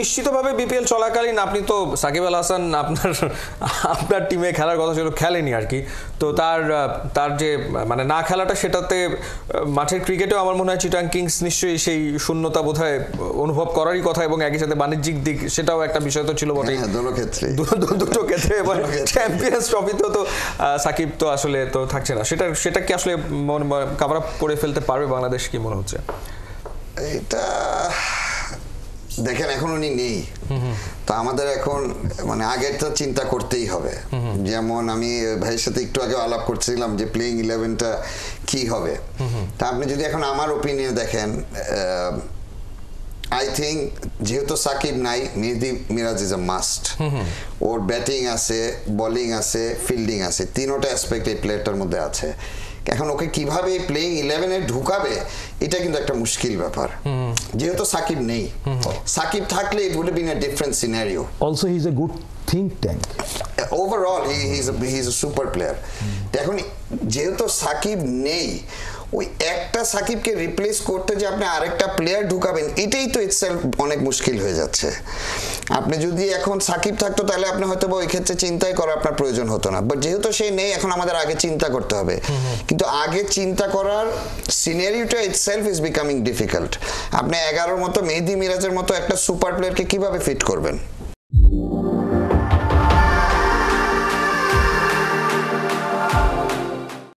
নিশ্চিতভাবে বিপিএল চলাকালীন আপনি তো সাকিব আল হাসান আপনার টিমে খেলার কথা ছিল, খেলেনি আর কি। তো তার যে মানে না খেলাটা, সেটাতে মাঠের ক্রিকেটেও আমার মনে হয় চিটাং কিংস নিশ্চয়ই সেই শূন্যতা বোধহয় অনুভব করারই কথা, এবং একই সাথে বাণিজ্যিক দিক সেটাও একটা বিষয় তো ছিল বটেই। দুটো ক্ষেত্রে এবার চ্যাম্পিয়ন্স ট্রফিতেও তো সাকিব তো আসলে তো থাকছে না, সেটা কি আসলে কভার আপ করে ফেলতে পারবে বাংলাদেশ, কি মনে হচ্ছে? এটা দেখেন এখন উনি নেই, তো আমাদের এখন মানে আগেরটা চিন্তা করতেই হবে। যেমন আমি ভাইয়ের সাথে একটু আগে আলাপ করছিলাম যে প্লেইং 11টা কি হবে। তা আপনি যদি এখন আমার ওপিনিয়ন দেখেন, আই থিঙ্ক যেহেতু সাকিব নাই, Mehedi Miraz is a must. ওর ব্যাটিং আছে, বোলিং আছে, ফিল্ডিং আছে, তিনোটা অ্যাসপেক্ট এই প্লেয়ারটার মধ্যে আছে। এখন ওকে কিভাবে প্লেইং 11-এ ঢুকাবে, এটা কিন্তু একটা মুশকিল ব্যাপার, যেহেতু সাকিব নেই। সাকিব থাকলে it would have been a different scenario. Also he is a good think tank. Overall he is a super player. এখন যেহেতু সাকিব নেই, ওই একটা সাকিবকে রিপ্লেস করতে যে আপনি আরেকটা প্লেয়ার ঢুকাবেন, এটাই তো ইটসেলফ অনেক মুশকিল হয়ে যাচ্ছে। আপনি যদি এখন সাকিব থাকতো, তাহলে আপনি হয়তো ওই ক্ষেত্রে চিন্তাই করা আপনার প্রয়োজন হতো না। বাট যেহেতু সে নেই, এখন আমাদের আগে চিন্তা করতে হবে। কিন্তু আগে চিন্তা করার সিনারিওটা ইটসেলফ ইজ বিকামিং ডিফিকাল্ট। আপনি 11-র মতো মেহেদী মিরাজের মতো একটা সুপার প্লেয়ারকে কিভাবে ফিট করবেন?